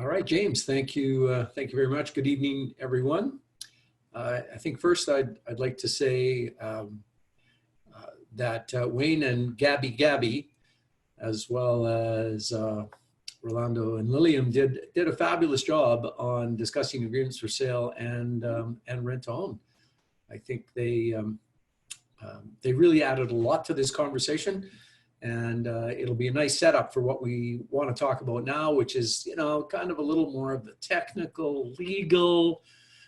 All right, James, thank you. Thank you very much. Good evening, everyone. I think first I'd like to say that Wayne and Gabby, as well as Rolando and Lilium did a fabulous job on discussing agreements for sale and rent to own. I think they really added a lot to this conversation, and it'll be a nice setup for what we want to talk about now, which is, you know, kind of a little more of the technical, legal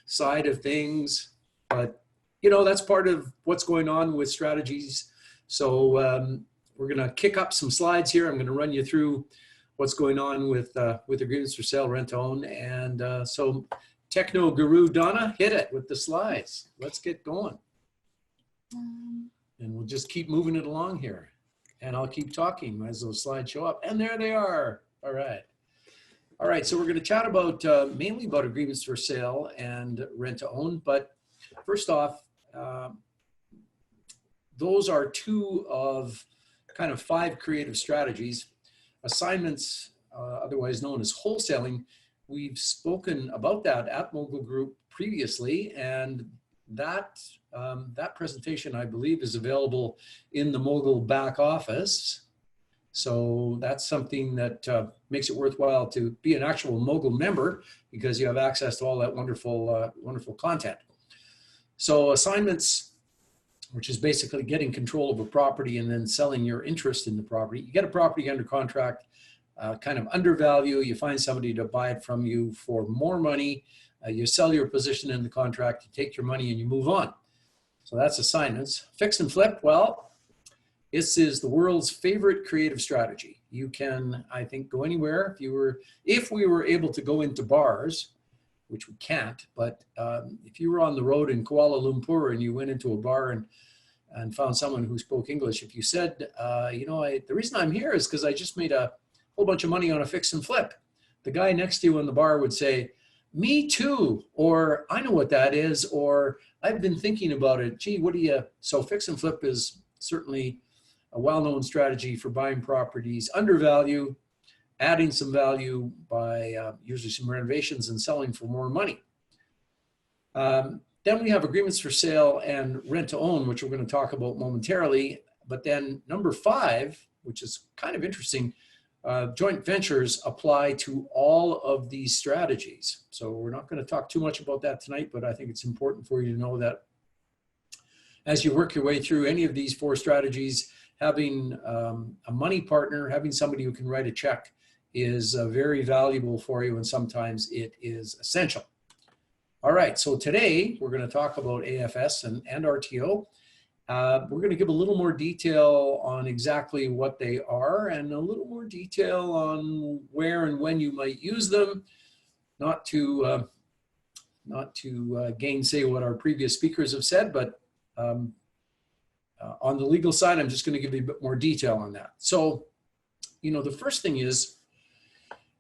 side of things. But, you know, that's part of what's going on with strategies. So we're going to kick up some slides here. I'm going to run you through what's going on with agreements for sale, rent to own. And so techno guru Donna, hit it with the slides. Let's get going. And we'll just keep moving it along here. And I'll keep talking as those slides show up. And there they are. All right. All right. So we're going to chat about mainly about agreements for sale and rent to own. But first off, those are two of kind of 5 creative strategies. Assignments, otherwise known as wholesaling. We've spoken about that at Mogul Group previously, and that presentation, I believe, is available in the Mogul back office. So that's something that makes it worthwhile to be an actual Mogul member, because you have access to all that wonderful, wonderful content. So assignments, which is basically getting control of a property and then selling your interest in the property. You get a property under contract, kind of undervalue, you find somebody to buy it from you for more money, you sell your position in the contract, you take your money and you move on. So that's assignments. Fix and flip, well, this is the world's favorite creative strategy. You can, I think, go anywhere. If we were able to go into bars, which we can't, but if you were on the road in Kuala Lumpur and you went into a bar and found someone who spoke English, if you said, you know, the reason I'm here is because I just made a whole bunch of money on a fix and flip, the guy next to you in the bar would say, me too, or I know what that is, or I've been thinking about it. Gee, what do you, so fix and flip is certainly a well-known strategy for buying properties under value, adding some value by usually some renovations and selling for more money. Then we have agreements for sale and rent to own, which we're going to talk about momentarily. But then number 5, which is kind of interesting, joint ventures apply to all of these strategies. So we're not going to talk too much about that tonight, but I think it's important for you to know that as you work your way through any of these 4 strategies, having a money partner, having somebody who can write a check is very valuable for you, and sometimes it is essential. All right, so today we're going to talk about AFS and RTO. We're going to give a little more detail on exactly what they are and a little more detail on where and when you might use them, not to gainsay what our previous speakers have said, but on the legal side, I'm just going to give you a bit more detail on that. So, you know, the first thing is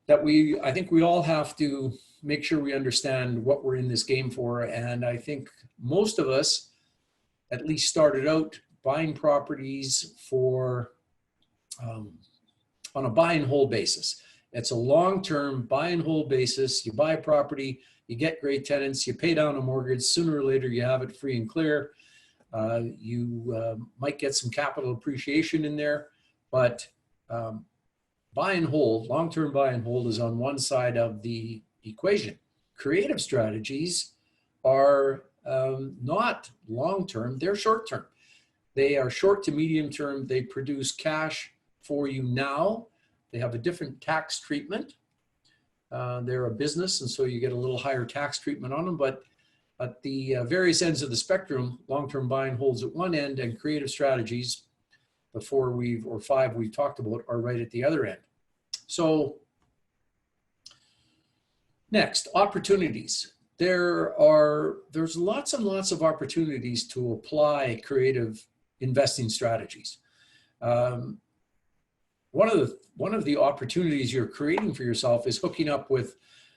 that I think we all have to make sure we understand what we're in this game for. And I think most of us at least started out buying properties for on a buy and hold basis. It's a long-term buy and hold basis. You buy a property, you get great tenants, you pay down a mortgage, sooner or later you have it free and clear. You might get some capital appreciation in there, but buy and hold, long-term buy and hold is on one side of the equation. Creative strategies are not long-term, they're short-term. They are short to medium-term. They produce cash for you now. They have a different tax treatment. They're a business, and so you get a little higher tax treatment on them, but at the various ends of the spectrum, long-term buy and holds at one end, and creative strategies, the 4 or 5 we've talked about, are right at the other end. So next, opportunities. There's lots and lots of opportunities to apply creative investing strategies. One of the opportunities you're creating for yourself is hooking up with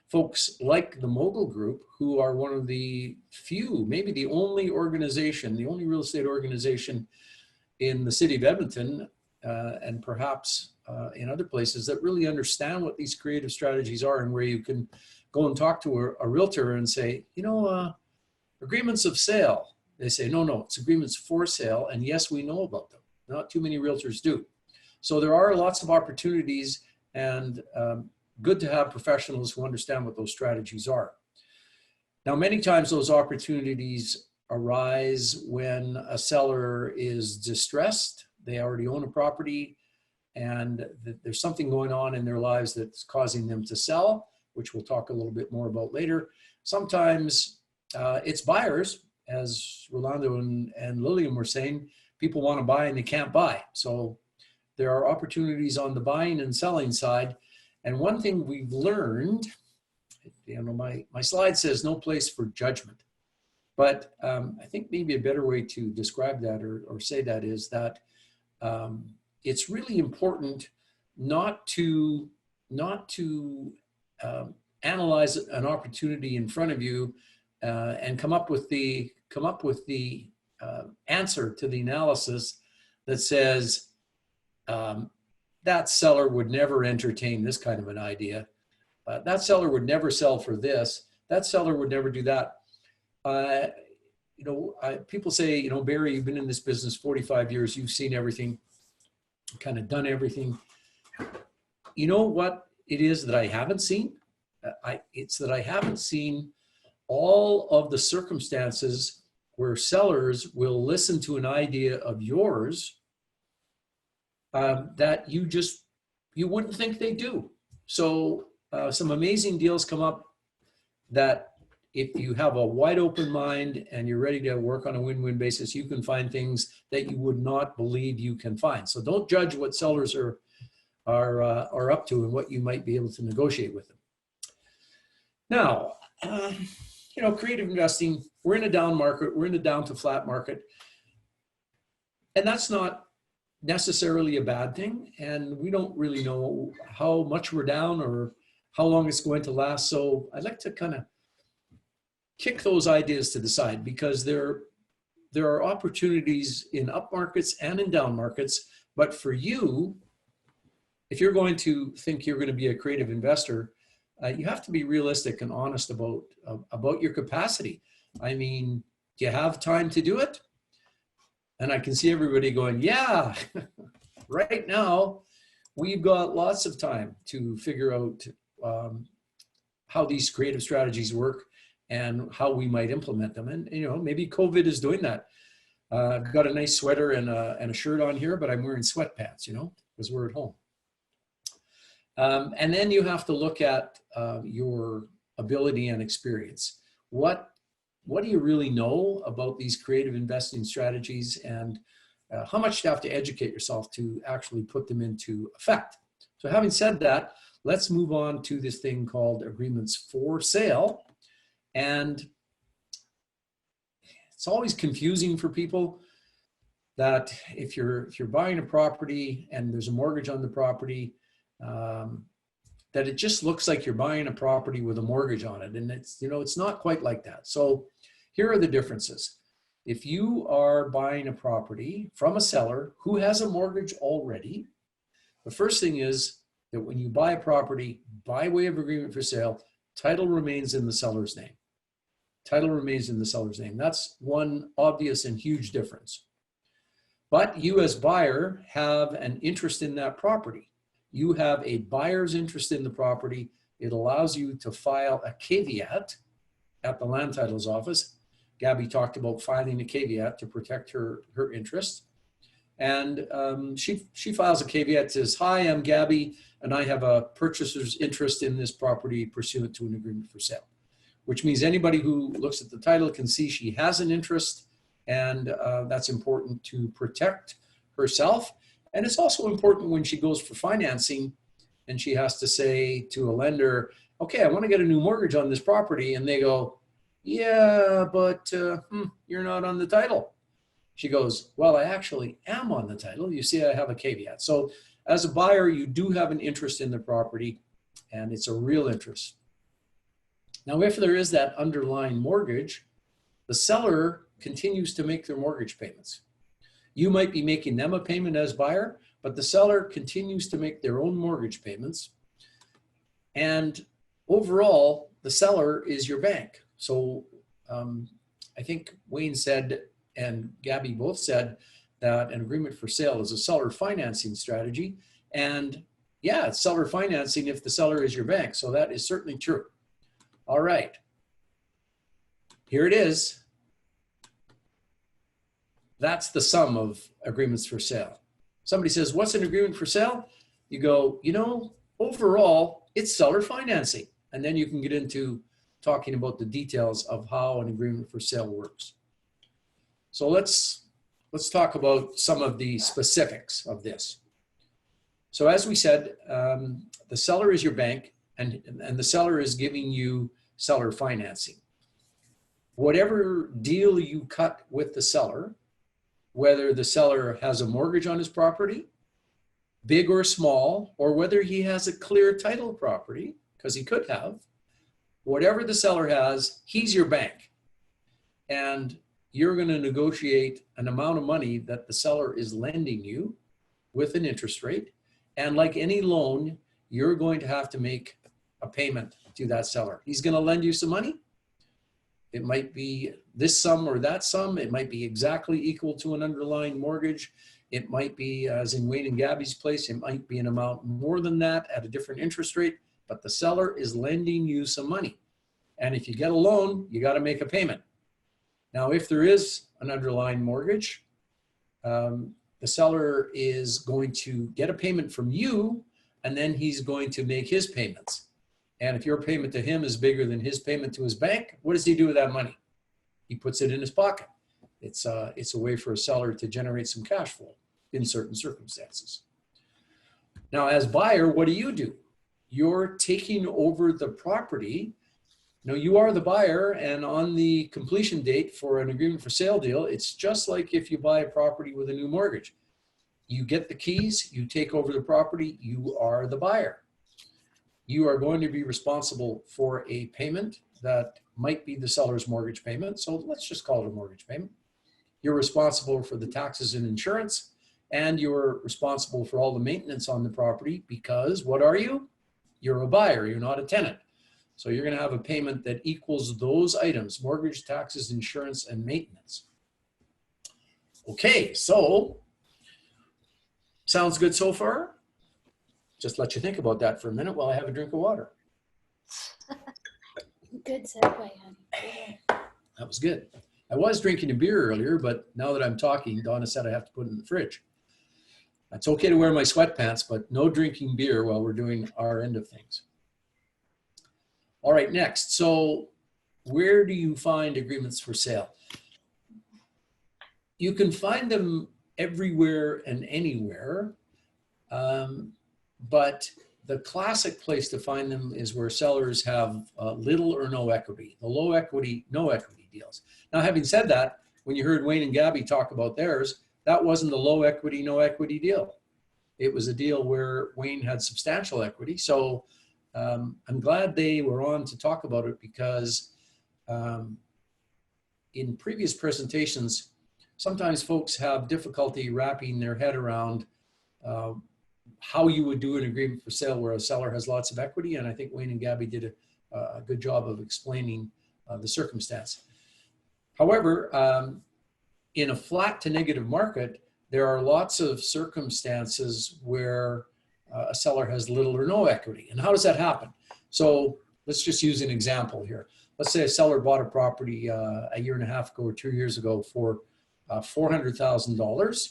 folks like the Mogul Group, who are one of the few, maybe the only organization, the only real estate organization in the city of Edmonton, and perhaps in other places that really understand what these creative strategies are, and where you can go and talk to a realtor and say, agreements of sale. They say, no, it's agreements for sale. And yes, we know about them. Not too many realtors do. So there are lots of opportunities, and good to have professionals who understand what those strategies are. Now, many times those opportunities arise when a seller is distressed. They already own a property, and there's something going on in their lives that's causing them to sell, which we'll talk a little bit more about later. Sometimes it's buyers, as Rolando and Lillian were saying. People want to buy and they can't buy. So there are opportunities on the buying and selling side. And one thing we've learned, my slide says no place for judgment. But I think maybe a better way to describe that or say that is that it's really important not to analyze an opportunity in front of you and come up with the answer to the analysis that says that seller would never entertain this kind of an idea. That seller would never sell for this. That seller would never do that. People say, Barry, you've been in this business 45 years. You've seen everything, kind of done everything. You know what it is that I haven't seen? It's that I haven't seen all of the circumstances where sellers will listen to an idea of yours that you wouldn't think they do. So some amazing deals come up that if you have a wide open mind and you're ready to work on a win-win basis, you can find things that you would not believe you can find. So don't judge what sellers are up to and what you might be able to negotiate with them. Now, creative investing, we're in a down market, we're in a down to flat market. And that's not necessarily a bad thing. And we don't really know how much we're down or how long it's going to last. So I'd like to kind of kick those ideas to the side, because there are opportunities in up markets and in down markets. But for you, if you're going to think you're going to be a creative investor, you have to be realistic and honest about your capacity. I mean, do you have time to do it? And I can see everybody going, yeah, right now, we've got lots of time to figure out how these creative strategies work and how we might implement them. And, maybe COVID is doing that. I've got a nice sweater and a shirt on here, but I'm wearing sweatpants, because we're at home. And then you have to look at your ability and experience. What do you really know about these creative investing strategies, and how much do you have to educate yourself to actually put them into effect? So having said that, let's move on to this thing called agreements for sale. And it's always confusing for people that if you're buying a property and there's a mortgage on the property, that it just looks like you're buying a property with a mortgage on it. And it's not quite like that. So here are the differences. If you are buying a property from a seller who has a mortgage already, the first thing is that when you buy a property by way of agreement for sale, title remains in the seller's name. Title remains in the seller's name. That's one obvious and huge difference. But you as buyer have an interest in that property. You have a buyer's interest in the property. It allows you to file a caveat at the land titles office. Gabby talked about filing a caveat to protect her interest. And she files a caveat, says, hi, I'm Gabby, and I have a purchaser's interest in this property pursuant to an agreement for sale, which means anybody who looks at the title can see she has an interest, and that's important to protect herself. And it's also important when she goes for financing and she has to say to a lender, okay, I want to get a new mortgage on this property. And they go, yeah, but you're not on the title. She goes, well, I actually am on the title. You see, I have a caveat. So as a buyer, you do have an interest in the property, and it's a real interest. Now, if there is that underlying mortgage, the seller continues to make their mortgage payments. You might be making them a payment as buyer, but the seller continues to make their own mortgage payments. And overall, the seller is your bank. So I think Wayne said, and Gabby both said, that an agreement for sale is a seller financing strategy. And yeah, it's seller financing if the seller is your bank. So that is certainly true. All right. Here it is. That's the sum of agreements for sale. Somebody says, what's an agreement for sale? You go, you know, overall, it's seller financing. And then you can get into talking about the details of how an agreement for sale works. So let's talk about some of the specifics of this. So as we said, the seller is your bank, and the seller is giving you seller financing. Whatever deal you cut with the seller, whether the seller has a mortgage on his property, big or small, or whether he has a clear title property, because he could have, whatever the seller has, he's your bank. And you're going to negotiate an amount of money that the seller is lending you with an interest rate. And like any loan, you're going to have to make a payment to that seller. He's going to lend you some money. It might be this sum or that sum. It might be exactly equal to an underlying mortgage. It might be, as in Wayne and Gabby's place, it might be an amount more than that at a different interest rate, but the seller is lending you some money. And if you get a loan, you got to make a payment. Now, if there is an underlying mortgage, the seller is going to get a payment from you, and then he's going to make his payments. And if your payment to him is bigger than his payment to his bank, what does he do with that money? He puts it in his pocket. It's a way for a seller to generate some cash flow in certain circumstances. Now, as buyer, what do? You're taking over the property. Now, you are the buyer, and on the completion date for an agreement for sale deal, it's just like if you buy a property with a new mortgage. You get the keys, you take over the property, you are the buyer. You are going to be responsible for a payment that might be the seller's mortgage payment. So let's just call it a mortgage payment. You're responsible for the taxes and insurance, and you're responsible for all the maintenance on the property because what are you? You're a buyer, you're not a tenant. So you're going to have a payment that equals those items: mortgage, taxes, insurance, and maintenance. Okay, so sounds good so far? Just let you think about that for a minute while I have a drink of water. Good segue, honey. That was good. I was drinking a beer earlier, but now that I'm talking, Donna said I have to put it in the fridge. It's okay to wear my sweatpants, but no drinking beer while we're doing our end of things. All right, next. So where do you find agreements for sale? You can find them everywhere and anywhere, but the classic place to find them is where sellers have little or no equity, the low equity, no equity deals. Now, having said that, when you heard Wayne and Gabby talk about theirs, that wasn't a low equity, no equity deal. It was a deal where Wayne had substantial equity. So I'm glad they were on to talk about it because in previous presentations, sometimes folks have difficulty wrapping their head around how you would do an agreement for sale where a seller has lots of equity. And I think Wayne and Gabby did a good job of explaining the circumstance. However, in a flat to negative market, there are lots of circumstances where a seller has little or no equity. And how does that happen? So let's just use an example here. Let's say a seller bought a property a year and a half ago or 2 years ago for $400,000,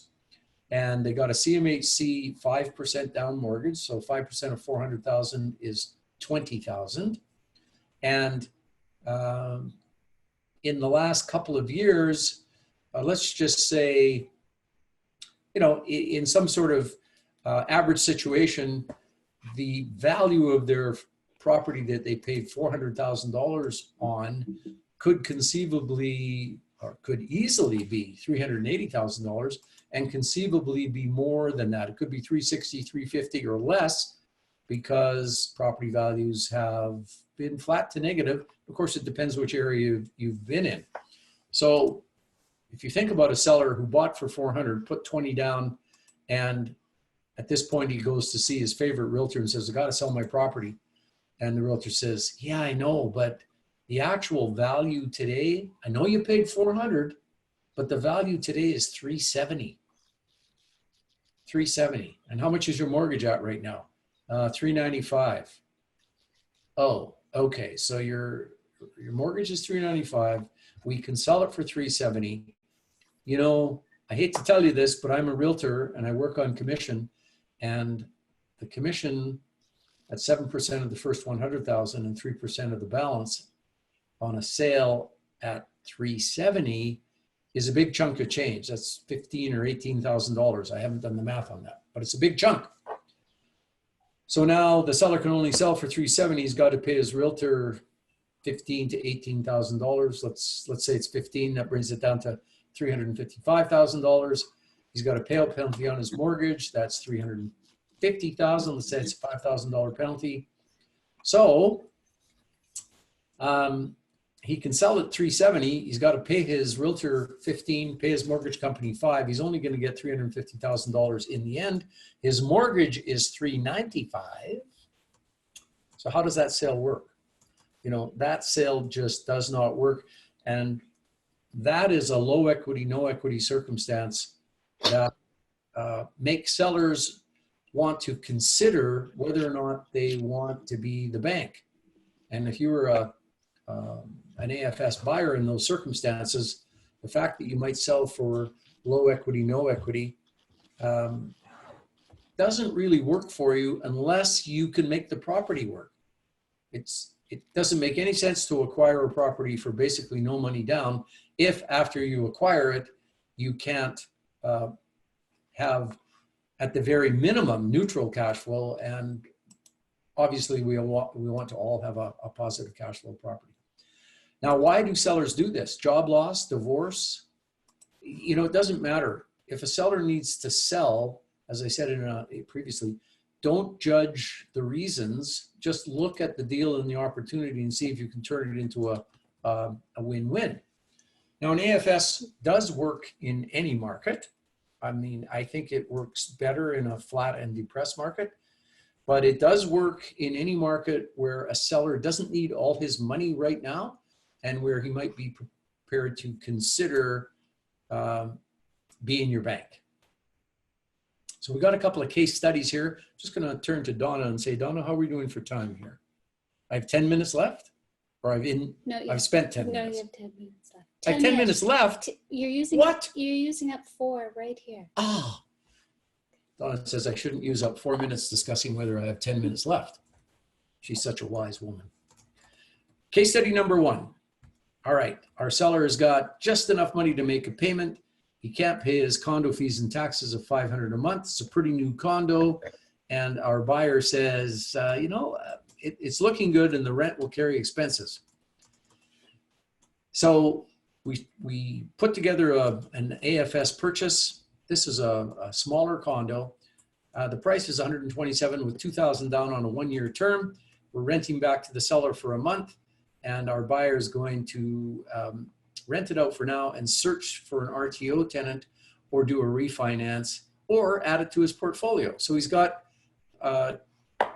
and they got a CMHC 5% down mortgage. So 5% of 400,000 is 20,000. And in the last couple of years, let's just say, you know, in some sort of average situation, the value of their property that they paid $400,000 on could conceivably or could easily be $380,000 and conceivably be more than that. It could be 360, 350 or less because property values have been flat to negative. Of course, it depends which area you've been in. So if you think about a seller who bought for 400, put 20 down, and at this point, he goes to see his favorite realtor and says, I got to sell my property. And the realtor says, yeah, I know, but the actual value today, I know you paid 400, but the value today is 370. 370. And how much is your mortgage at right now? 395. Oh, okay. So your mortgage is 395. We can sell it for 370. You know, I hate to tell you this, but I'm a realtor and I work on commission, and the commission at 7% of the first 100,000 and 3% of the balance on a sale at 370 is a big chunk of change. That's $15,000 or $18,000. I haven't done the math on that, but it's a big chunk. So now the seller can only sell for 370. He's got to pay his realtor $15,000 to $18,000. Let's say it's 15. That brings it down to $355,000. He's got a payout penalty on his mortgage. That's $350,000. Let's say it's a $5,000 penalty. So he can sell at 370. He's got to pay his realtor 15, pay his mortgage company 5. He's only going to get $350,000 in the end. His mortgage is 395. So how does that sale work? You know, that sale just does not work. And that is a low equity, no equity circumstance that makes sellers want to consider whether or not they want to be the bank. And if you were an AFS buyer in those circumstances, the fact that you might sell for low equity, no equity doesn't really work for you unless you can make the property work. It doesn't make any sense to acquire a property for basically no money down if after you acquire it, you can't have at the very minimum neutral cash flow. And obviously we want to all have a positive cash flow property. Now, why do sellers do this? Job loss, divorce? You know, it doesn't matter. If a seller needs to sell, as I said previously, don't judge the reasons. Just look at the deal and the opportunity and see if you can turn it into a win-win. Now, an AFS does work in any market. I mean, I think it works better in a flat and depressed market, but it does work in any market where a seller doesn't need all his money right now and where he might be prepared to consider being your bank. So we got a couple of case studies here. Just going to turn to Donna and say, Donna, how are we doing for time here? I have 10 minutes left, or I've spent 10 minutes. No, you have 10 minutes left. I have 10 minutes left. You're using what? You're using up 4 right here. Oh, Donna says I shouldn't use up 4 minutes discussing whether I have 10 minutes left. She's such a wise woman. Case study number 1. All right, our seller has got just enough money to make a payment. He can't pay his condo fees and taxes of $500 a month. It's a pretty new condo. And our buyer says, it's looking good and the rent will carry expenses. So we put together an AFS purchase. This is a smaller condo. The price is $127,000 with $2,000 down on a 1-year term. We're renting back to the seller for a month, and our buyer is going to rent it out for now and search for an RTO tenant or do a refinance or add it to his portfolio. So he's got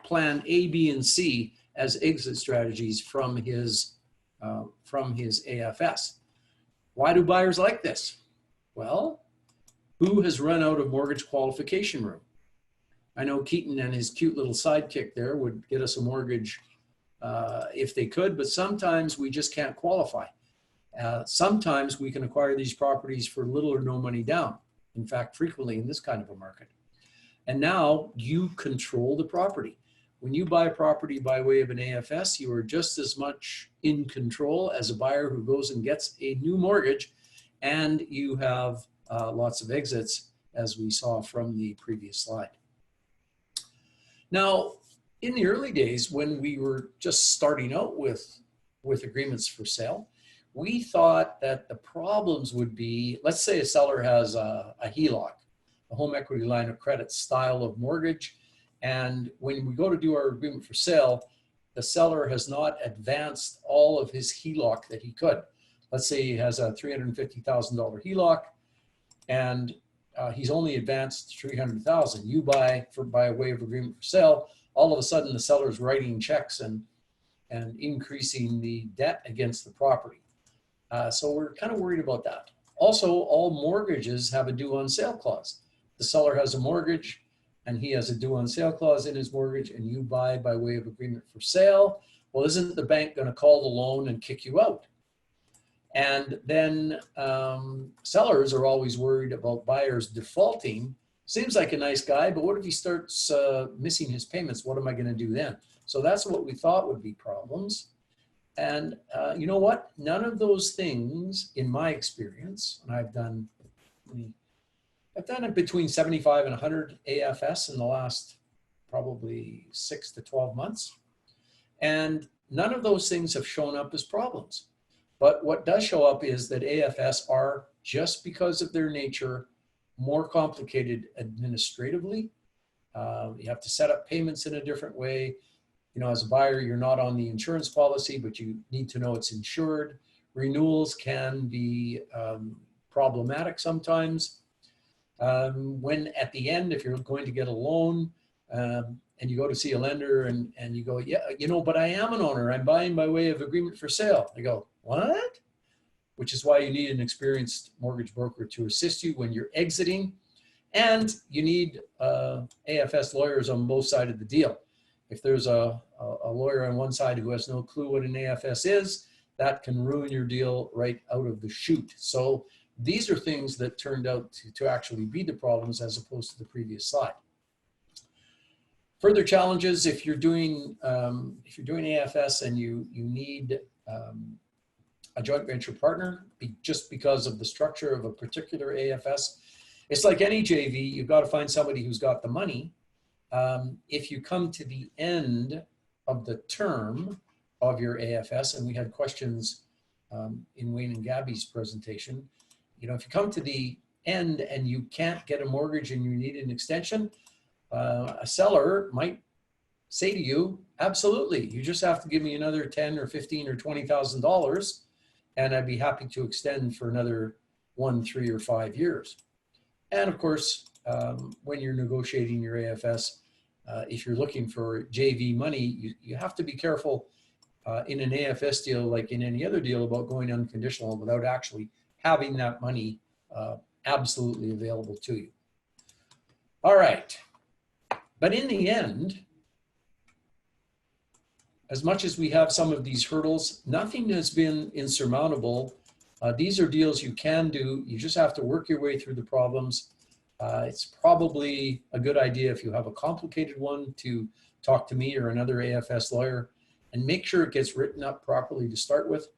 plan A, B, and C as exit strategies from his AFS. Why do buyers like this? Well, who has run out of mortgage qualification room? I know Keaton and his cute little sidekick there would get us a mortgage if they could, but sometimes we just can't qualify. Sometimes we can acquire these properties for little or no money down. In fact, frequently in this kind of a market. And now you control the property. When you buy a property by way of an AFS, you are just as much in control as a buyer who goes and gets a new mortgage, and you have lots of exits, as we saw from the previous slide. Now, in the early days, when we were just starting out with agreements for sale, we thought that the problems would be, let's say a seller has a HELOC, a home equity line of credit style of mortgage. And when we go to do our agreement for sale, the seller has not advanced all of his HELOC that he could. Let's say he has a $350,000 HELOC, and he's only advanced 300,000. You buy by way of agreement for sale. All of a sudden, the seller's writing checks and increasing the debt against the property. So we're kind of worried about that. Also, all mortgages have a due on sale clause. The seller has a mortgage and he has a due on sale clause in his mortgage, and you buy by way of agreement for sale. Well, isn't the bank going to call the loan and kick you out? And then sellers are always worried about buyers defaulting. Seems like a nice guy, but what if he starts missing his payments? What am I going to do then? So that's what we thought would be problems. And you know what? None of those things, in my experience, and I've done it between 75 and 100 AFS in the last probably 6 to 12 months. And none of those things have shown up as problems. But what does show up is that AFS are, just because of their nature, more complicated administratively. You have to set up payments in a different way. You know, as a buyer, you're not on the insurance policy, but you need to know it's insured. Renewals can be problematic sometimes. When at the end, if you're going to get a loan and you go to see a lender and you go, yeah, you know, but I am an owner. I'm buying by way of agreement for sale. They go, what? Which is why you need an experienced mortgage broker to assist you when you're exiting. And you need AFS lawyers on both sides of the deal. If there's a lawyer on one side who has no clue what an AFS is, that can ruin your deal right out of the chute. So these are things that turned out to actually be the problems as opposed to the previous slide. Further challenges, if you're doing AFS and you need a joint venture partner, just because of the structure of a particular AFS, it's like any JV, you've got to find somebody who's got the money. If you come to the end of the term of your AFS, and we had questions in Wayne and Gabby's presentation, you know, if you come to the end and you can't get a mortgage and you need an extension, a seller might say to you, absolutely, you just have to give me another 10 or 15 or $20,000 and I'd be happy to extend for another 1, 3, or 5 years. And of course, when you're negotiating your AFS, if you're looking for JV money, you have to be careful in an AFS deal, like in any other deal, about going unconditional without actually having that money absolutely available to you. All right. But in the end, as much as we have some of these hurdles, nothing has been insurmountable. These are deals you can do. You just have to work your way through the problems. It's probably a good idea, if you have a complicated one, to talk to me or another AFS lawyer and make sure it gets written up properly to start with.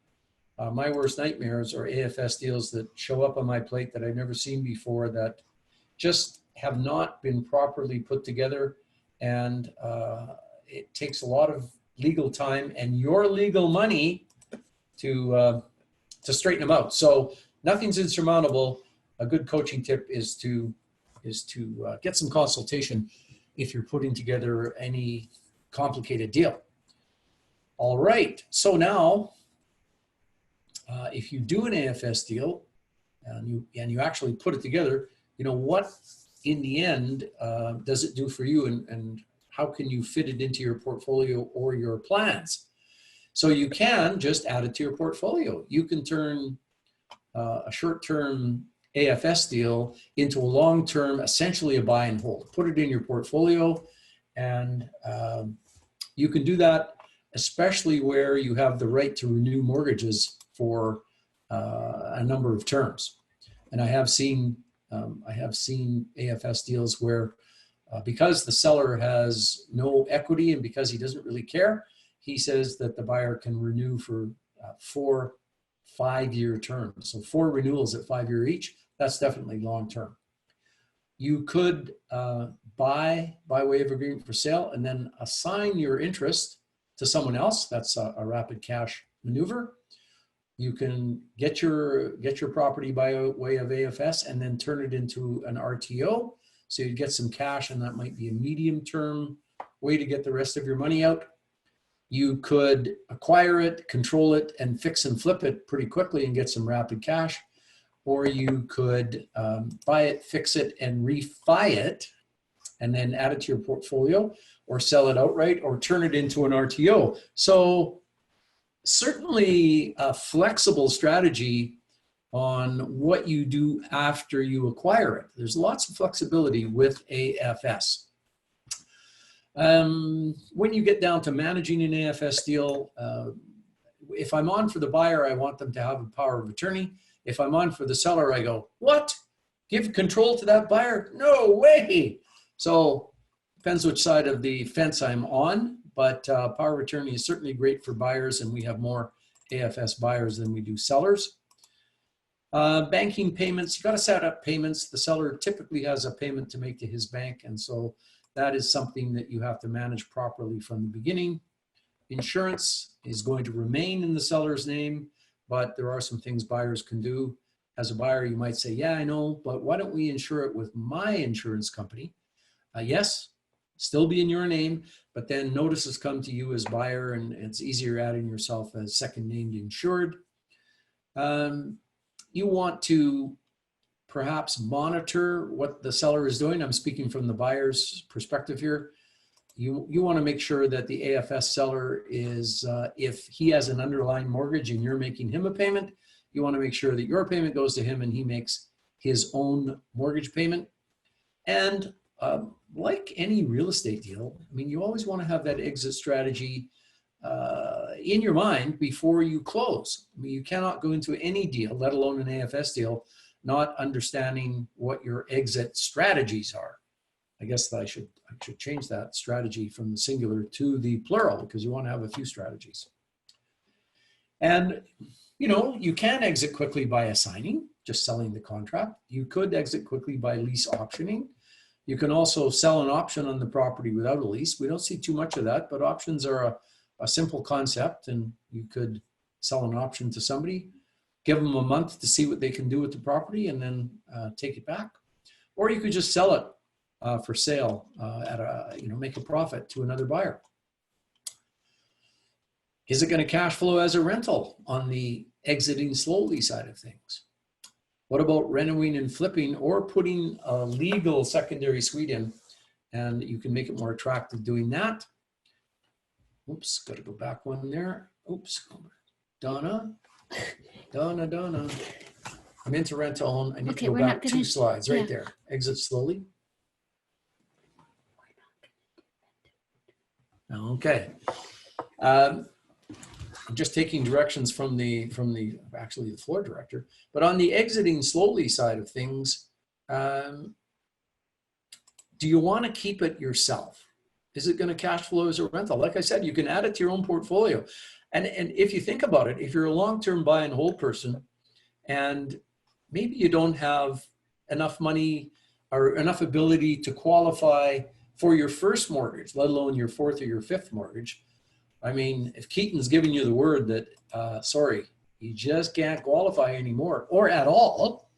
My worst nightmares are AFS deals that show up on my plate that I've never seen before, that just have not been properly put together. And it takes a lot of legal time and your legal money to straighten them out. So nothing's insurmountable. A good coaching tip is to get some consultation if you're putting together any complicated deal. All right, so now if you do an AFS deal and you actually put it together, you know, what in the end does it do for you, and how can you fit it into your portfolio or your plans? So you can just add it to your portfolio. You can turn a short-term AFS deal into a long-term, essentially a buy and hold. Put it in your portfolio, and you can do that especially where you have the right to renew mortgages for a number of terms. And I have seen AFS deals where because the seller has no equity and because he doesn't really care, he says that the buyer can renew for 4 5-year terms. So 4 renewals at 5-year each. That's definitely long-term. You could buy by way of agreement for sale and then assign your interest to someone else. That's a rapid cash maneuver. You can get your property by way of AFS and then turn it into an RTO. So you get some cash, and that might be a medium-term way to get the rest of your money out. You could acquire it, control it, and fix and flip it pretty quickly and get some rapid cash. or you could buy it, fix it, and refi it, and then add it to your portfolio, or sell it outright, or turn it into an RTO. So certainly a flexible strategy on what you do after you acquire it. There's lots of flexibility with AFS. When you get down to managing an AFS deal, if I'm on for the buyer, I want them to have a power of attorney. If I'm on for the seller, I go, what? Give control to that buyer? No way. So depends which side of the fence I'm on, but power of attorney is certainly great for buyers, and we have more AFS buyers than we do sellers. Banking payments, you got to set up payments. The seller typically has a payment to make to his bank, and so that is something that you have to manage properly from the beginning. Insurance is going to remain in the seller's name, but there are some things buyers can do. As a buyer, you might say, yeah, I know, but why don't we insure it with my insurance company? Yes, still be in your name, but then notices come to you as buyer, and it's easier adding yourself as second named insured. You want to perhaps monitor what the seller is doing. I'm speaking from the buyer's perspective here. You want to make sure that the AFS seller is, if he has an underlying mortgage and you're making him a payment, you want to make sure that your payment goes to him and he makes his own mortgage payment. And like any real estate deal, I mean, you always want to have that exit strategy in your mind before you close. I mean, you cannot go into any deal, let alone an AFS deal, not understanding what your exit strategies are. I guess that I should change that strategy from the singular to the plural, because you want to have a few strategies. And, you know, you can exit quickly by assigning, just selling the contract. You could exit quickly by lease optioning. You can also sell an option on the property without a lease. We don't see too much of that, but options are a simple concept, and you could sell an option to somebody, give them a month to see what they can do with the property, and then take it back. Or you could just sell it for sale at a, make a profit to another buyer. Is it going to cash flow as a rental on the exiting slowly side of things? What about renovating and flipping, or putting a legal secondary suite in, and you can make it more attractive doing that? Oops, got to go back one there. Oops, Donna. I'm into rent to own. I need to go back 2 slides right there. Exit slowly. Okay. I'm just taking directions from the actually the floor director. But on the exiting slowly side of things, do you want to keep it yourself? Is it going to cash flow as a rental? Like I said, you can add it to your own portfolio. And if you think about it, if you're a long-term buy and hold person, and maybe you don't have enough money or enough ability to qualify for your first mortgage, let alone your fourth or your fifth mortgage. I mean, if Keaton's giving you the word that, sorry, you just can't qualify anymore or at all,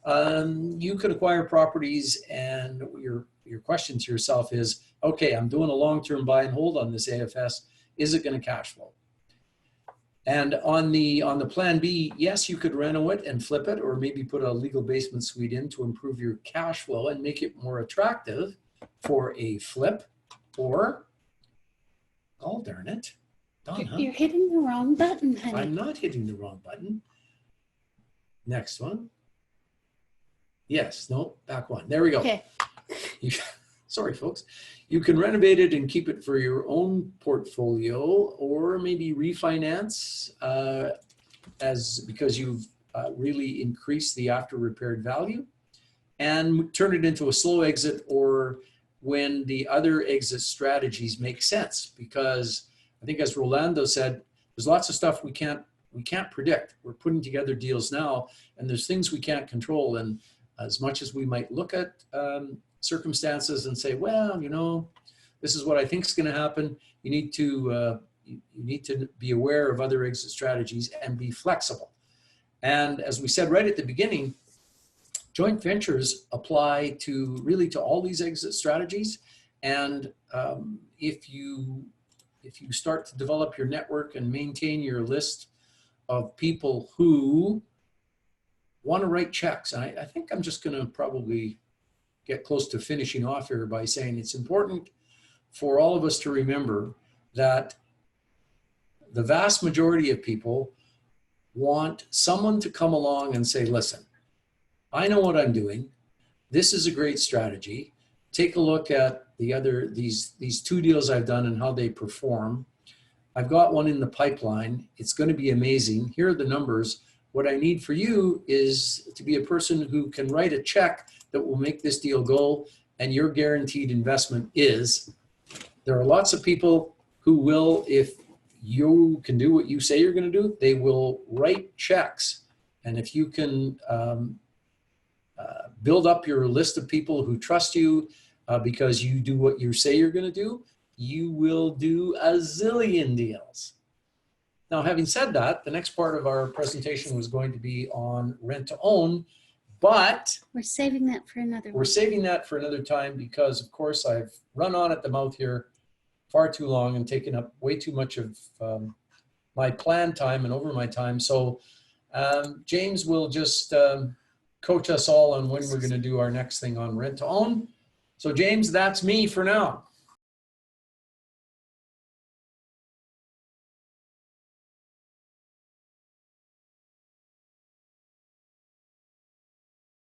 you could acquire properties, and your question to yourself is, okay, I'm doing a long-term buy and hold on this AFS. Is it going to cash flow? And on the plan B, yes, you could reno it and flip it, or maybe put a legal basement suite in to improve your cash flow and make it more attractive for a flip. Or, oh darn it, Donna, you're hitting the wrong button, honey. I'm not hitting the wrong button. Next one. Yes, no, back one. There we go. Okay. Sorry, folks. You can renovate it and keep it for your own portfolio, or maybe refinance because you've really increased the after repaired value, and turn it into a slow exit, or when the other exit strategies make sense. Because I think, as Rolando said, there's lots of stuff we can't predict. We're putting together deals now, and there's things we can't control. And as much as we might look at circumstances and say, well, this is what I think is going to happen, you need to be aware of other exit strategies and be flexible. And as we said right at the beginning, joint ventures apply to all these exit strategies. And if you start to develop your network and maintain your list of people who want to write checks. And I think I'm just going to probably get close to finishing off here by saying it's important for all of us to remember that the vast majority of people want someone to come along and say, listen, I know what I'm doing. This is a great strategy. Take a look at these 2 deals I've done and how they perform. I've got one in the pipeline. It's going to be amazing. Here are the numbers. What I need for you is to be a person who can write a check that will make this deal go, and your guaranteed investment is. There are lots of people who will, if you can do what you say you're going to do, they will write checks. And if you can build up your list of people who trust you because you do what you say you're going to do, you will do a zillion deals. Now, having said that, the next part of our presentation was going to be on rent to own, but We're saving that for another we're one. saving that for another time because, of course, I've run on at the mouth here far too long and taken up way too much of my planned time and over my time. So James will just coach us all on when we're going to do our next thing on rent to own. So James, that's me for now.